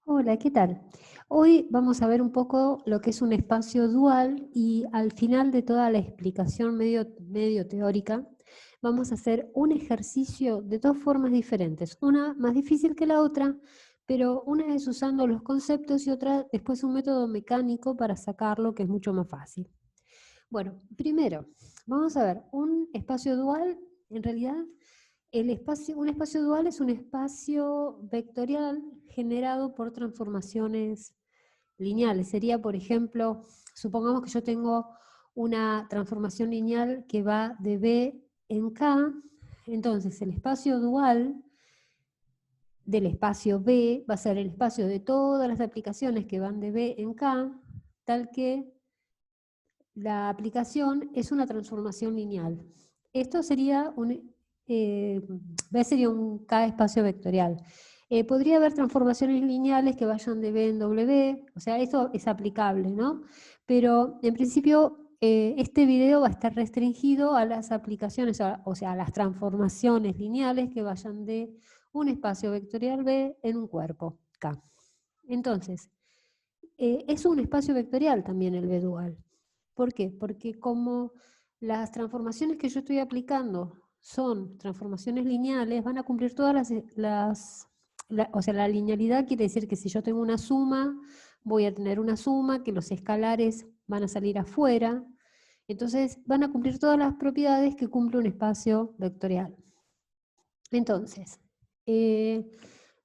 Hola, ¿qué tal? Hoy vamos a ver un poco lo que es un espacio dual y al final de toda la explicación medio teórica, vamos a hacer un ejercicio de dos formas diferentes, una más difícil que la otra, pero una es usando los conceptos y otra después un método mecánico para sacarlo que es mucho más fácil. Bueno, primero, vamos a ver, un espacio dual, en realidad, un espacio dual es un espacio vectorial generado por transformaciones lineales. Sería, por ejemplo, supongamos que yo tengo una transformación lineal que va de B en K, entonces el espacio dual del espacio B va a ser el espacio de todas las aplicaciones que van de B en K, tal que la aplicación es una transformación lineal. Esto sería B sería un K espacio vectorial. Podría haber transformaciones lineales que vayan de B en W, o sea, esto es aplicable, ¿no? Pero en principio este video va a estar restringido a las aplicaciones, o sea, a las transformaciones lineales que vayan de un espacio vectorial B en un cuerpo K. Entonces, es un espacio vectorial también el B dual. ¿Por qué? Porque como las transformaciones que yo estoy aplicando son transformaciones lineales, van a cumplir todas o sea, la linealidad quiere decir que si yo tengo una suma, voy a tener una suma, que los escalares van a salir afuera, entonces van a cumplir todas las propiedades que cumple un espacio vectorial. Entonces,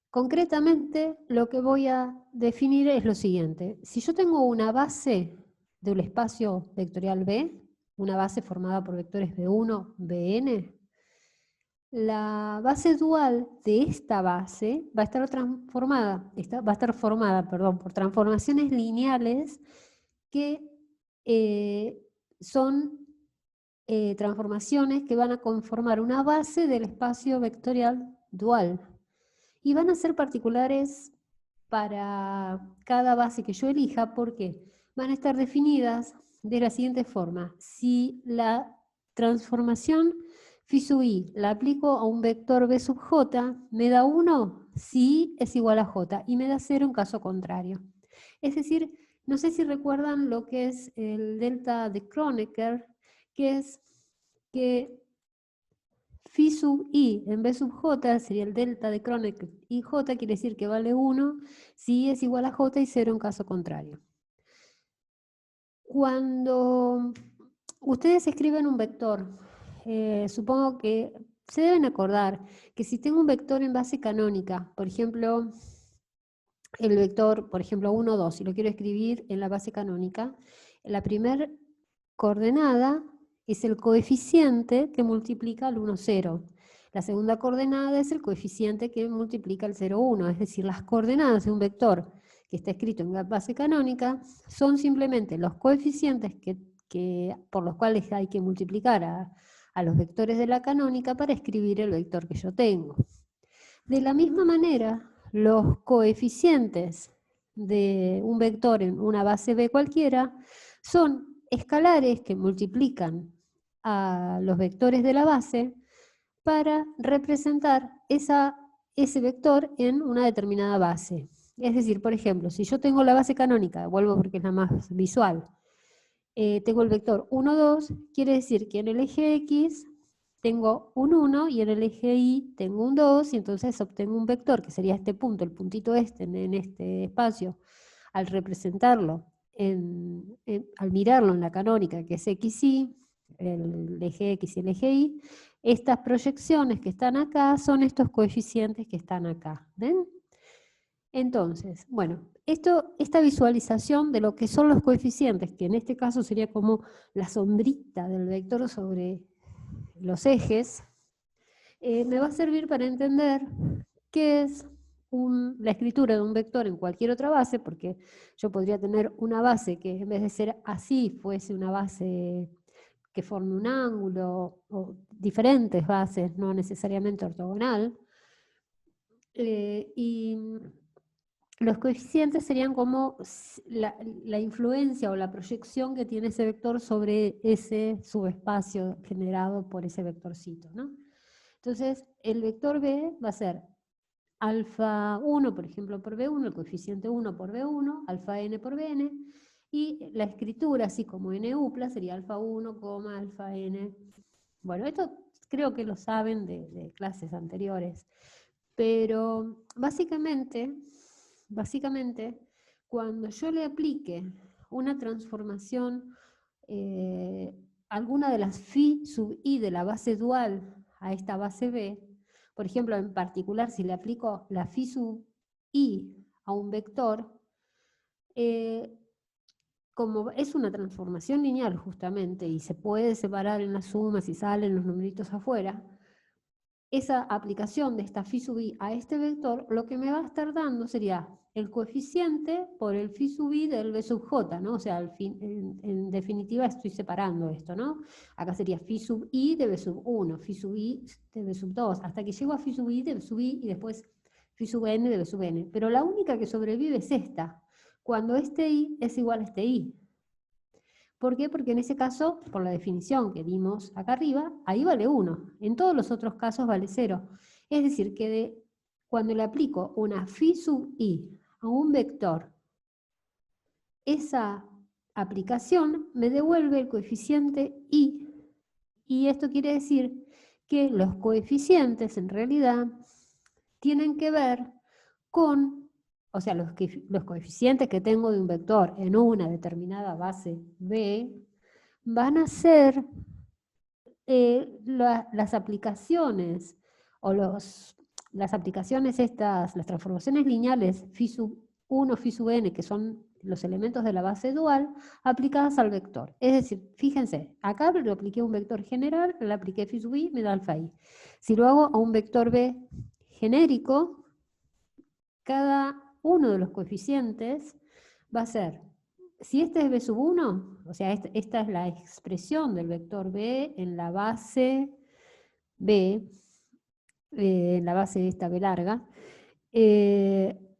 concretamente lo que voy a definir es lo siguiente. Si yo tengo una base de un espacio vectorial B, una base formada por vectores B1, Bn, la base dual de esta base va a estar formada por transformaciones lineales que son transformaciones que van a conformar una base del espacio vectorial dual. Y van a ser particulares para cada base que yo elija, porque van a estar definidas de la siguiente forma. Si la transformación phi sub i la aplico a un vector b sub j, me da 1 si i es igual a j, y me da 0 en caso contrario. Es decir, no sé si recuerdan lo que es el delta de Kronecker, que es que phi sub i en b sub j sería el delta de Kronecker, y j quiere decir que vale 1 si i es igual a j y 0 en caso contrario. Cuando ustedes escriben un vector, supongo que se deben acordar que si tengo un vector en base canónica, por ejemplo, el vector, por ejemplo, 1, 2, si lo quiero escribir en la base canónica, la primera coordenada es el coeficiente que multiplica el 1, 0. La segunda coordenada es el coeficiente que multiplica el 0, 1. Es decir, las coordenadas de un vector que está escrito en la base canónica son simplemente los coeficientes por los cuales hay que multiplicar a los vectores de la canónica para escribir el vector que yo tengo. De la misma manera, los coeficientes de un vector en una base B cualquiera son escalares que multiplican a los vectores de la base para representar ese vector en una determinada base. Es decir, por ejemplo, si yo tengo la base canónica, vuelvo porque es la más visual, tengo el vector 1, 2, quiere decir que en el eje X tengo un 1 y en el eje Y tengo un 2, y entonces obtengo un vector que sería este punto, el puntito este en este espacio, al representarlo, al mirarlo en la canónica, que es XY, el eje X y el eje Y, estas proyecciones que están acá son estos coeficientes que están acá. ¿Ven? Entonces, bueno, esta visualización de lo que son los coeficientes, que en este caso sería como la sombrita del vector sobre los ejes, me va a servir para entender qué es la escritura de un vector en cualquier otra base, porque yo podría tener una base que en vez de ser así, fuese una base que forme un ángulo, o diferentes bases, no necesariamente ortogonal, y los coeficientes serían como la influencia o la proyección que tiene ese vector sobre ese subespacio generado por ese vectorcito, ¿no? Entonces, el vector B va a ser alfa 1, por ejemplo, por B1, el coeficiente 1 por B1, alfa n por Bn, y la escritura, así como NU+, sería alfa 1, alfa n. Bueno, esto creo que lo saben de clases anteriores, pero básicamente, cuando yo le aplique una transformación, alguna de las phi sub i de la base dual a esta base B, por ejemplo, en particular, si le aplico la phi sub i a un vector, como es una transformación lineal justamente y se puede separar en la suma si salen los numeritos afuera, esa aplicación de esta phi sub i a este vector, lo que me va a estar dando sería el coeficiente por el phi sub i del b sub j, ¿no? O sea, en definitiva estoy separando esto, ¿no? Acá sería phi sub i de b sub 1, phi sub i de b sub 2, hasta que llego a phi sub i de b sub i y después phi sub n de b sub n. Pero la única que sobrevive es esta, cuando este i es igual a este i. ¿Por qué? Porque en ese caso, por la definición que dimos acá arriba, ahí vale 1. En todos los otros casos vale 0. Es decir, que cuando le aplico una phi sub i a un vector, esa aplicación me devuelve el coeficiente i. Y esto quiere decir que los coeficientes en realidad tienen que ver con, o sea, los coeficientes que tengo de un vector en una determinada base B, van a ser las aplicaciones o las aplicaciones estas, las transformaciones lineales phi sub 1, phi sub n, que son los elementos de la base dual, aplicadas al vector. Es decir, fíjense, acá lo apliqué a un vector general, le apliqué phi sub i, me da alfa i. Si lo hago a un vector B genérico, cada uno de los coeficientes va a ser, si este es B sub 1, o sea, esta es la expresión del vector B en la base B, en la base de esta B larga,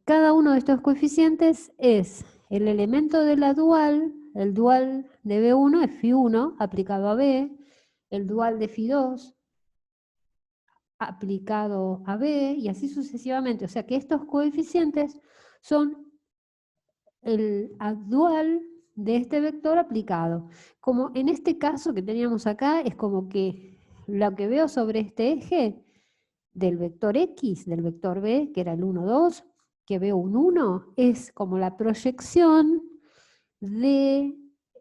cada uno de estos coeficientes es el elemento de la dual, el dual de B1 es phi1 aplicado a B, el dual de phi2 aplicado a B, y así sucesivamente. O sea que estos coeficientes son el dual de este vector aplicado. Como en este caso que teníamos acá, es como que lo que veo sobre este eje del vector X, del vector B, que era el 1, 2, que veo un 1, es como la proyección de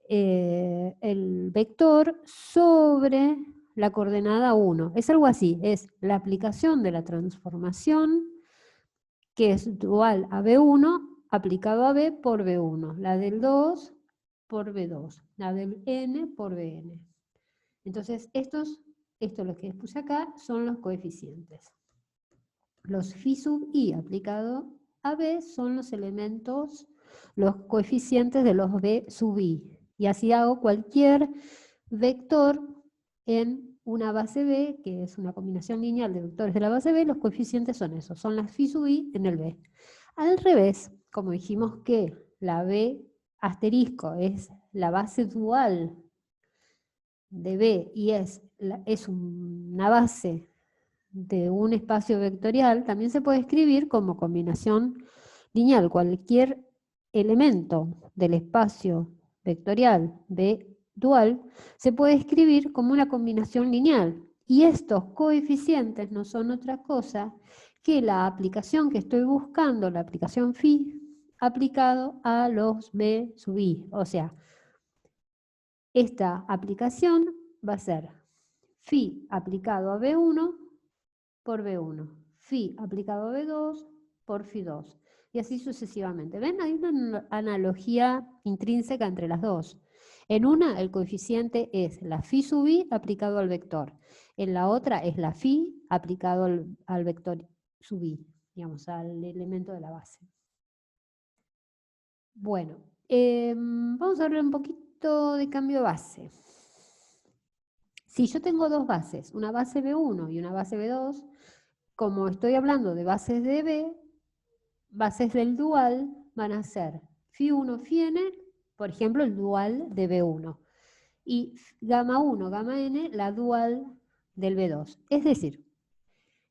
el vector sobre la coordenada 1. Es algo así, es la aplicación de la transformación que es dual a B1 aplicado a B por B1, la del 2 por B2, la del N por Bn. Entonces, esto lo que puse acá, son los coeficientes. Los phi sub i aplicado a B son los elementos, los coeficientes de los B sub i. Y así hago cualquier vector en una base B, que es una combinación lineal de vectores de la base B, los coeficientes son esos, son las phi sub i en el B. Al revés, como dijimos que la B asterisco es la base dual de B y es una base de un espacio vectorial, también se puede escribir como combinación lineal. Cualquier elemento del espacio vectorial B dual se puede escribir como una combinación lineal. Y estos coeficientes no son otra cosa que la aplicación que estoy buscando, la aplicación phi, aplicado a los B sub i. O sea, esta aplicación va a ser phi aplicado a B1 por B1, phi aplicado a B2 por phi2, y así sucesivamente. ¿Ven? Hay una analogía intrínseca entre las dos. En una, el coeficiente es la phi sub i aplicado al vector. En la otra es la phi aplicado al vector sub i, digamos, al elemento de la base. Bueno, vamos a hablar un poquito de cambio de base. Si yo tengo dos bases, una base B1 y una base B2, como estoy hablando de bases de B, bases del dual van a ser phi1, phi-n, por ejemplo, el dual de B1. Y gamma 1, gamma n, la dual del B2. Es decir,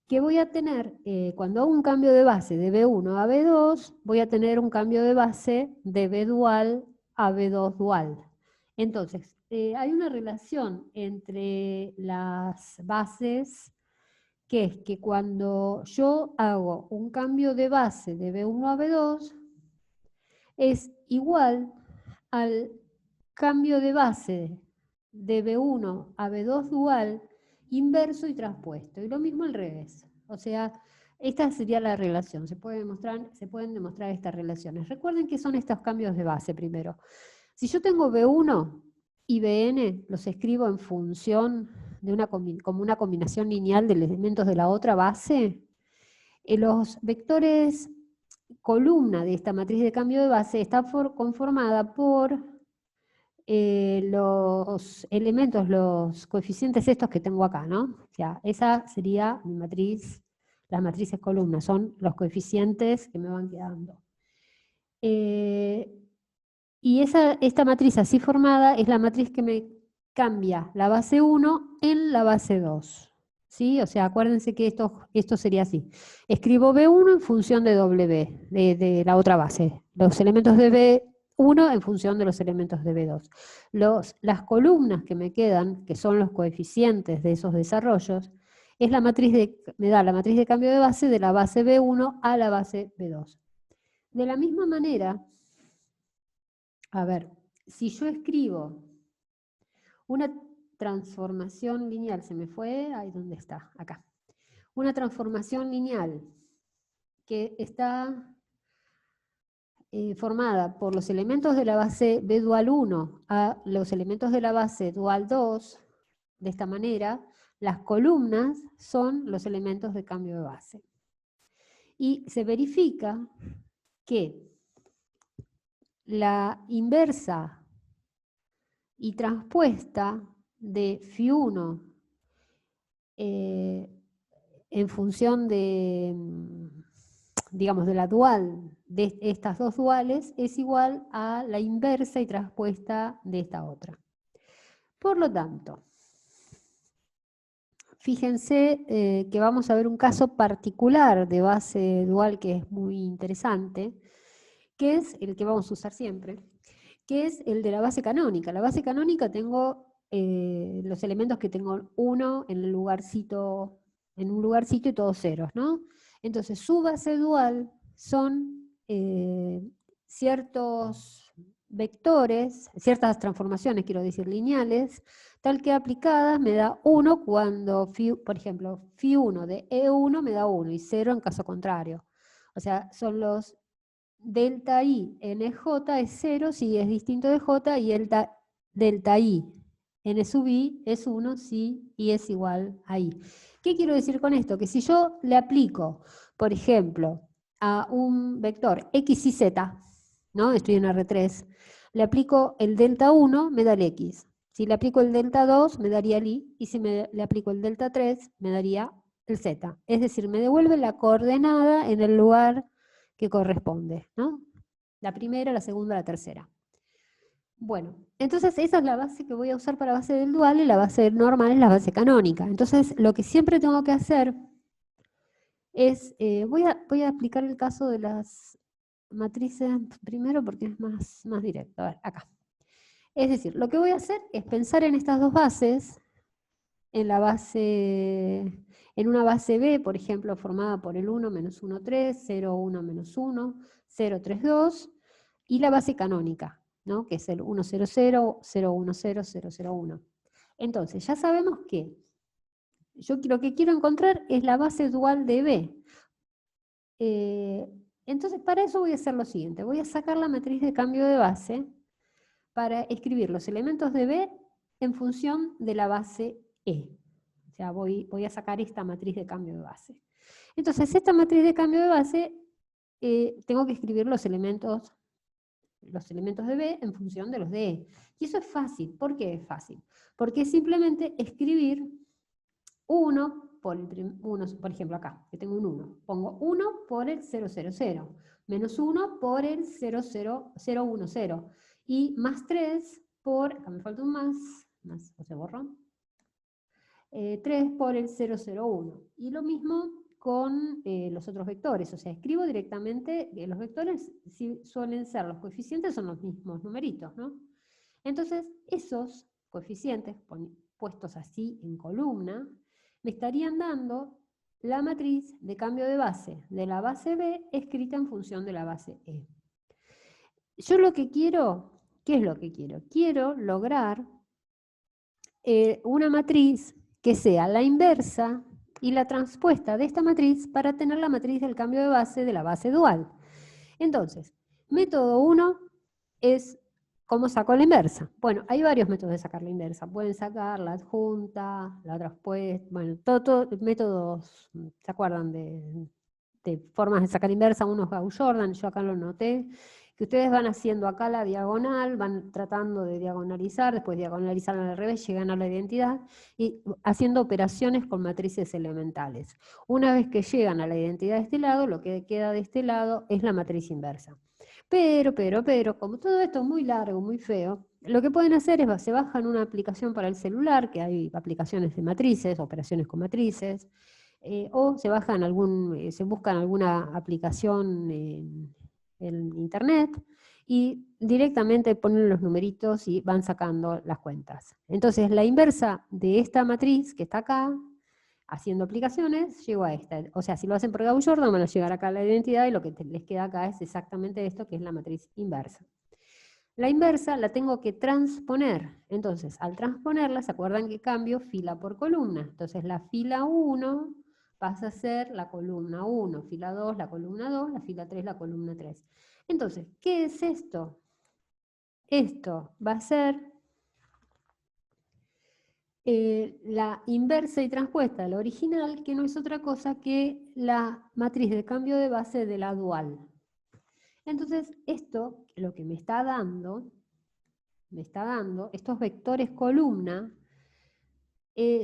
que voy a tener, cuando hago un cambio de base de B1 a B2, voy a tener un cambio de base de B dual a B2 dual. Entonces, hay una relación entre las bases, que es que cuando yo hago un cambio de base de B1 a B2, es igual al cambio de base de B1 a B2 dual, inverso y traspuesto. Y lo mismo al revés. O sea, esta sería la relación. Se pueden demostrar estas relaciones. Recuerden que son estos cambios de base primero. Si yo tengo B1 y Bn, los escribo en función de como una combinación lineal de elementos de la otra base, los vectores columna de esta matriz de cambio de base está conformada por los elementos, los coeficientes estos que tengo acá, ¿no? O sea, esa sería mi matriz, las matrices columnas, son los coeficientes que me van quedando. Y esta matriz así formada es la matriz que me cambia la base 1 en la base 2. ¿Sí? O sea, acuérdense que esto sería así. Escribo B1 en función de W, de la otra base. Los elementos de B1 en función de los elementos de B2. Las columnas que me quedan, que son los coeficientes de esos desarrollos, es me da la matriz de cambio de base de la base B1 a la base B2. De la misma manera, a ver, si yo escribo una transformación lineal, se me fue, ahí dónde está, acá. Una transformación lineal que está formada por los elementos de la base B dual 1 a los elementos de la base dual 2, de esta manera, las columnas son los elementos de cambio de base. Y se verifica que la inversa y transpuesta de Φ1 en función de, digamos, de la dual de estas dos duales es igual a la inversa y transpuesta de esta otra. Por lo tanto, fíjense que vamos a ver un caso particular de base dual que es muy interesante, que es el que vamos a usar siempre, que es el de la base canónica. La base canónica tengo los elementos que tengo 1 en un lugarcito y todos ceros, ¿no? Entonces su base dual son ciertos vectores, ciertas transformaciones, quiero decir, lineales, tal que aplicadas me da 1 cuando, por ejemplo, Φ1 de E1 me da 1 y 0 en caso contrario. O sea, son los delta I en J es 0 si es distinto de J, y delta I en sub I es 1 si I es igual a I. ¿Qué quiero decir con esto? Que si yo le aplico, por ejemplo, a un vector X y Z, ¿no? Estoy en R3, le aplico el delta 1, me da el X. Si le aplico el delta 2, me daría el Y, y si le aplico el delta 3, me daría el Z. Es decir, me devuelve la coordenada en el lugar que corresponde, ¿no? La primera, la segunda, la tercera. Bueno, entonces esa es la base que voy a usar para base del dual, y la base normal es la base canónica. Entonces lo que siempre tengo que hacer es, voy a explicar el caso de las matrices primero porque es más directo. A ver, acá. Es decir, lo que voy a hacer es pensar en estas dos bases, en una base B, por ejemplo, formada por el 1, menos 1, 3, 0, 1, menos 1, 0, 3, 2, y la base canónica, ¿no? Que es el 1, 0, 0, 0, 1, 0, 0, 0, 1. Entonces, ya sabemos que yo lo que quiero encontrar es la base dual de B. Entonces, para eso voy a hacer lo siguiente. Voy a sacar la matriz de cambio de base para escribir los elementos de B en función de la base E. O sea, voy a sacar esta matriz de cambio de base. Entonces, esta matriz de cambio de base, tengo que escribir los elementos de B en función de los de E. Y eso es fácil. ¿Por qué es fácil? Porque es simplemente escribir 1 por ejemplo acá, que tengo un 1. Pongo 1 por el 0, 0, 0. Menos 1 por el 0, 0, 0, 1, 0. Y más 3 por, acá me falta un más, o se borró. 3 por el 0,01. Y lo mismo con los otros vectores, o sea, escribo directamente, los vectores suelen ser, los coeficientes son los mismos numeritos, ¿no? Entonces, esos coeficientes, puestos así en columna, me estarían dando la matriz de cambio de base de la base B escrita en función de la base E. Yo lo que quiero, ¿qué es lo que quiero? Quiero lograr una matriz que sea la inversa y la transpuesta de esta matriz para tener la matriz del cambio de base de la base dual. Entonces, método 1 es ¿cómo saco la inversa? Bueno, hay varios métodos de sacar la inversa. Pueden sacar la adjunta, la transpuesta, bueno, todos métodos, ¿se acuerdan de formas de sacar inversa? Uno es Gauss-Jordan, yo acá lo noté, que ustedes van haciendo acá la diagonal, van tratando de diagonalizar, después diagonalizar al revés, llegan a la identidad, y haciendo operaciones con matrices elementales. Una vez que llegan a la identidad de este lado, lo que queda de este lado es la matriz inversa. Pero, como todo esto es muy largo, muy feo, lo que pueden hacer es, se bajan una aplicación para el celular, que hay aplicaciones de matrices, operaciones con matrices, o se bajan se buscan alguna aplicación en internet y directamente ponen los numeritos y van sacando las cuentas. Entonces la inversa de esta matriz que está acá, haciendo aplicaciones, llego a esta. O sea, si lo hacen por Gauss-Jordan, van a llegar acá a la identidad y lo que les queda acá es exactamente esto, que es la matriz inversa. La inversa la tengo que transponer. Entonces, al transponerla, ¿se acuerdan que cambio fila por columna? Entonces, la fila 1 pasa a ser la columna 1, fila 2, la columna 2, la fila 3, la columna 3. Entonces, ¿qué es esto? Esto va a ser la inversa y transpuesta de la original, que no es otra cosa que la matriz de cambio de base de la dual. Entonces, esto lo que me está dando, estos vectores columna,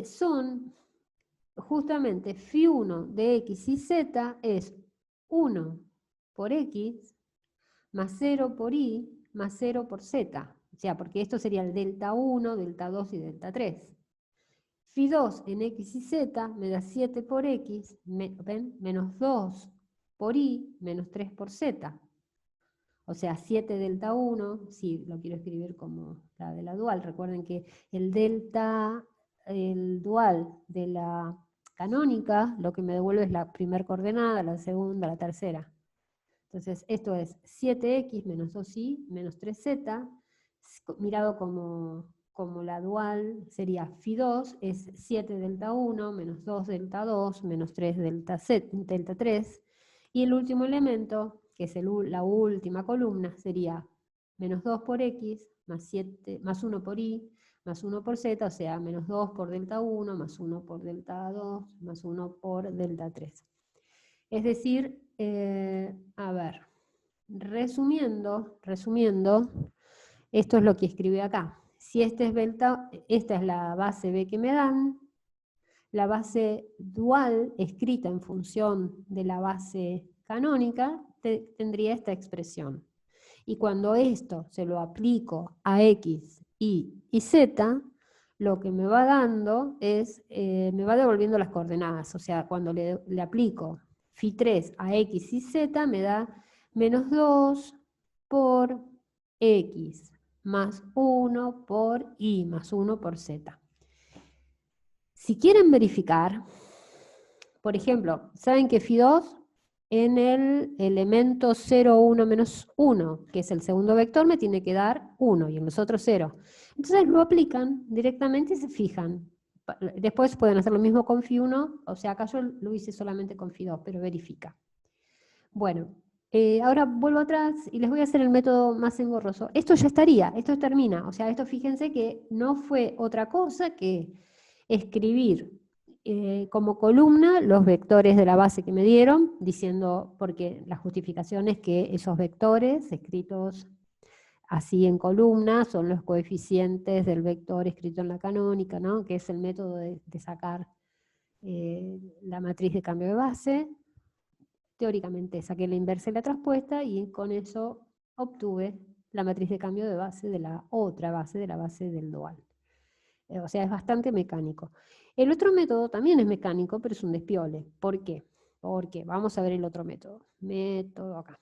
son justamente φ1 de x y z es 1 por x más 0 por y más 0 por z. O sea, porque esto sería el delta 1, delta 2 y delta 3. Φ2 en x y z me da 7 por x, ¿ven? Menos 2 por y, menos 3 por z. O sea, 7 delta 1, si lo quiero escribir como la de la dual. Recuerden que el delta, el dual de la canónica, lo que me devuelve es la primera coordenada, la segunda, la tercera. Entonces, esto es 7x menos 2y menos 3z, mirado como la dual sería φ2, es 7 delta 1, menos 2 delta 2, menos 3 delta 3, y el último elemento, que es la última columna, sería menos 2 por x, más 1 por y, más 1 por z, o sea, menos 2 por delta 1, más 1 por delta 2, más 1 por delta 3. Es decir, a ver, resumiendo, esto es lo que escribí acá. Si esta es la base B que me dan, la base dual escrita en función de la base canónica tendría esta expresión. Y cuando esto se lo aplico a x, y z, lo que me va dando es, me va devolviendo las coordenadas. O sea, cuando le aplico φ3 a x y z, me da menos 2 por x, más 1 por y, más 1 por z. Si quieren verificar, por ejemplo, ¿saben que φ2 en el elemento 0, 1, menos 1, que es el segundo vector, me tiene que dar 1 y en los otros 0? Entonces lo aplican directamente y se fijan. Después pueden hacer lo mismo con φ1, o sea, acá yo lo hice solamente con φ2, pero verifica. Bueno, ahora vuelvo atrás y les voy a hacer el método más engorroso. Esto ya estaría, esto termina. O sea, esto fíjense que no fue otra cosa que escribir como columna los vectores de la base que me dieron, diciendo, porque la justificación es que esos vectores escritos así en columna son los coeficientes del vector escrito en la canónica, ¿no? Que es el método de sacar la matriz de cambio de base. Teóricamente saqué la inversa y la transpuesta y con eso obtuve la matriz de cambio de base de la otra base, de la base del dual. O sea, es bastante mecánico. El otro método también es mecánico, pero es un despiole. ¿Por qué? Porque vamos a ver el otro método. Método acá.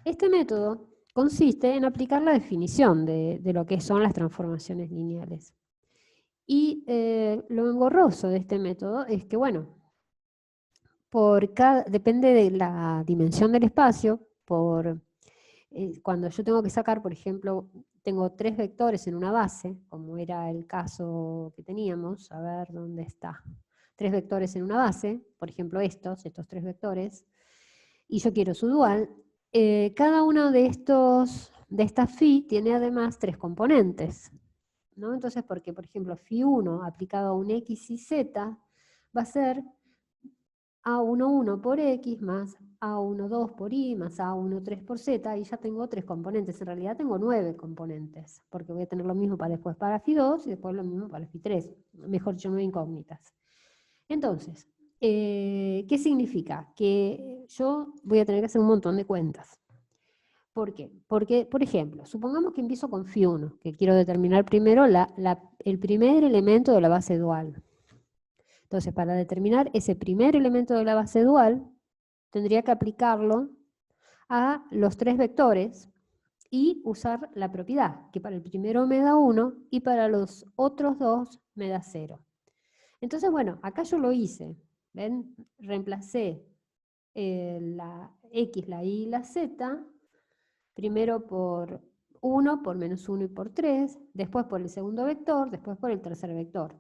Este método consiste en aplicar la definición de lo que son las transformaciones lineales. Y lo engorroso de este método es que, bueno, depende de la dimensión del espacio, cuando yo tengo que sacar, por ejemplo, tengo 3 vectores en una base, como era el caso que teníamos, a ver dónde está. 3 vectores en una base, por ejemplo estos 3 vectores, y yo quiero su dual. Cada uno de estas phi tiene además 3 componentes, ¿no? Entonces, porque por ejemplo phi1 aplicado a un x y z va a ser A11 por X más A12 por Y más A13 por Z, y ya tengo 3 componentes. En realidad tengo 9 componentes, porque voy a tener lo mismo para después para Phi2 y después lo mismo para Phi3. Mejor dicho, 9 incógnitas. Entonces, ¿qué significa? Que yo voy a tener que hacer un montón de cuentas. ¿Por qué? Porque, por ejemplo, supongamos que empiezo con Phi1, que quiero determinar primero el primer elemento de la base dual. Entonces, para determinar ese primer elemento de la base dual, tendría que aplicarlo a los 3 vectores y usar la propiedad, que para el primero me da 1 y para los otros 2 me da 0. Entonces, bueno, acá yo lo hice. ¿Ven? Reemplacé la X, la Y y la Z, primero por 1, por menos 1 y por 3, después por el segundo vector, después por el tercer vector.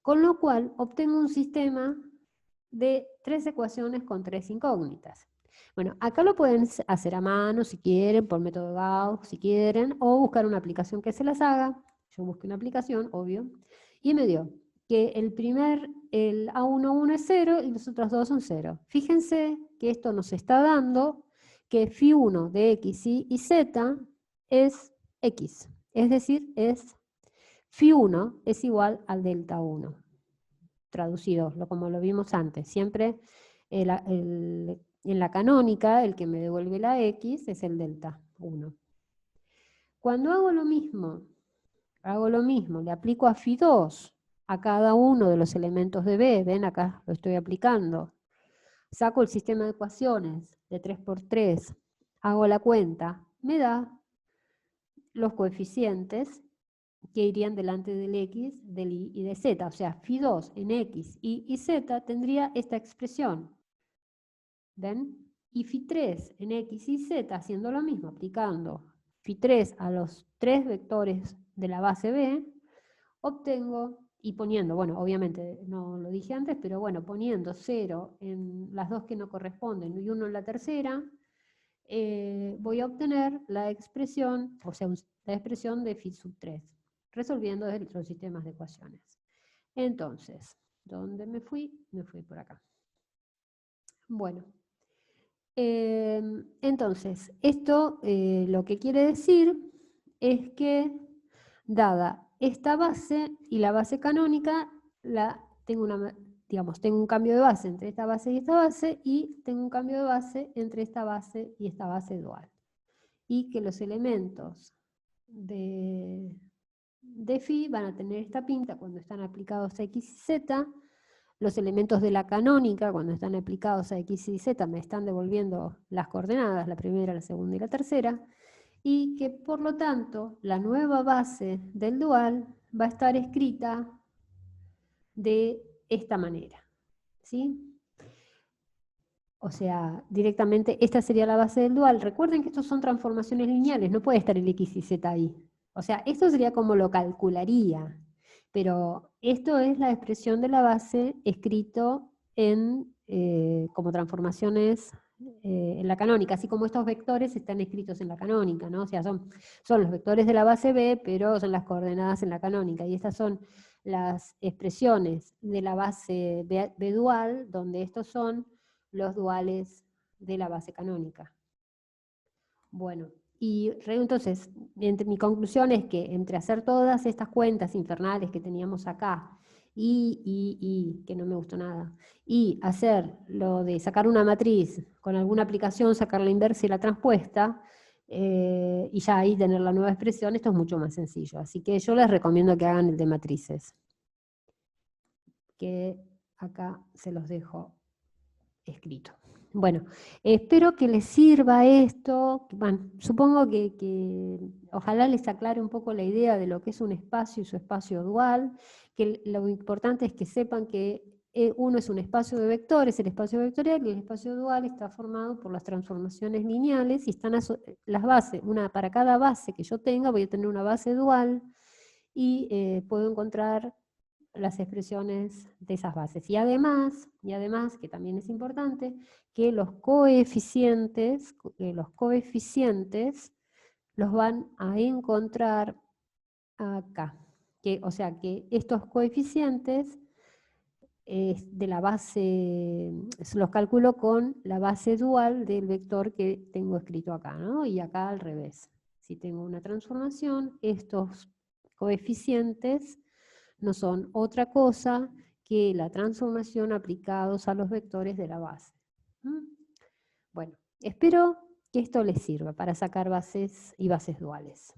Con lo cual obtengo un sistema de 3 ecuaciones con 3 incógnitas. Bueno, acá lo pueden hacer a mano si quieren, por método Gauss si quieren, o buscar una aplicación que se las haga. Yo busqué una aplicación, obvio, y me dio que el A11 es 0 y los otros dos son 0. Fíjense que esto nos está dando que Phi1 de X, Y Z es X, es decir, Phi1 es igual al delta 1. Traducido, como lo vimos antes, siempre en la canónica el que me devuelve la X es el delta 1. Cuando hago lo mismo, le aplico a Phi2 a cada uno de los elementos de B, ven acá lo estoy aplicando, saco el sistema de ecuaciones de 3 por 3, hago la cuenta, me da los coeficientes que irían delante del X, del Y y de Z. O sea, Phi2 en X, Y y Z tendría esta expresión. ¿Ven? Y Phi3 en X y Z, haciendo lo mismo, aplicando Phi3 a los 3 vectores de la base B, obtengo, y poniendo, bueno, obviamente no lo dije antes, pero bueno, poniendo 0 en las dos que no corresponden y 1 en la tercera, voy a obtener la expresión, o sea, la expresión de phi sub 3, resolviendo los sistemas de ecuaciones. Entonces, ¿dónde me fui? Me fui por acá. Bueno, entonces, esto lo que quiere decir es que, dada esta base y la base canónica, tengo un cambio de base entre esta base y esta base, y tengo un cambio de base entre esta base y esta base dual. Y que los elementos de phi van a tener esta pinta cuando están aplicados a X y Z. Los elementos de la canónica, cuando están aplicados a X y Z, me están devolviendo las coordenadas, la primera, la segunda y la tercera, y que por lo tanto la nueva base del dual va a estar escrita de esta manera, ¿sí? O sea, directamente esta sería la base del dual. Recuerden que estos son transformaciones lineales, no puede estar el X y Z ahí. O sea, esto sería como lo calcularía, pero esto es la expresión de la base escrito como transformaciones en la canónica, así como estos vectores están escritos en la canónica, ¿no? O sea, son los vectores de la base B, pero son las coordenadas en la canónica, y estas son las expresiones de la base B dual, donde estos son los duales de la base canónica. Bueno, y entonces, mi conclusión es que entre hacer todas estas cuentas infernales que teníamos acá, que no me gustó nada, y hacer lo de sacar una matriz con alguna aplicación, sacar la inversa y la transpuesta, y ya ahí tener la nueva expresión. Esto es mucho más sencillo, así que yo les recomiendo que hagan el de matrices, que acá se los dejo escrito. Bueno, espero que les sirva esto. Bueno, supongo que ojalá les aclare un poco la idea de lo que es un espacio y su espacio dual, que lo importante es que sepan que uno es un espacio de vectores, el espacio vectorial, y el espacio dual está formado por las transformaciones lineales, y están las bases, una para cada base que yo tenga, voy a tener una base dual, y puedo encontrar las expresiones de esas bases. Y además, que también es importante, que los coeficientes los van a encontrar acá. O sea, que estos coeficientes de la base, los calculo con la base dual del vector que tengo escrito acá, ¿no? Y acá al revés. Si tengo una transformación, estos coeficientes no son otra cosa que la transformación aplicados a los vectores de la base. Bueno, espero que esto les sirva para sacar bases y bases duales.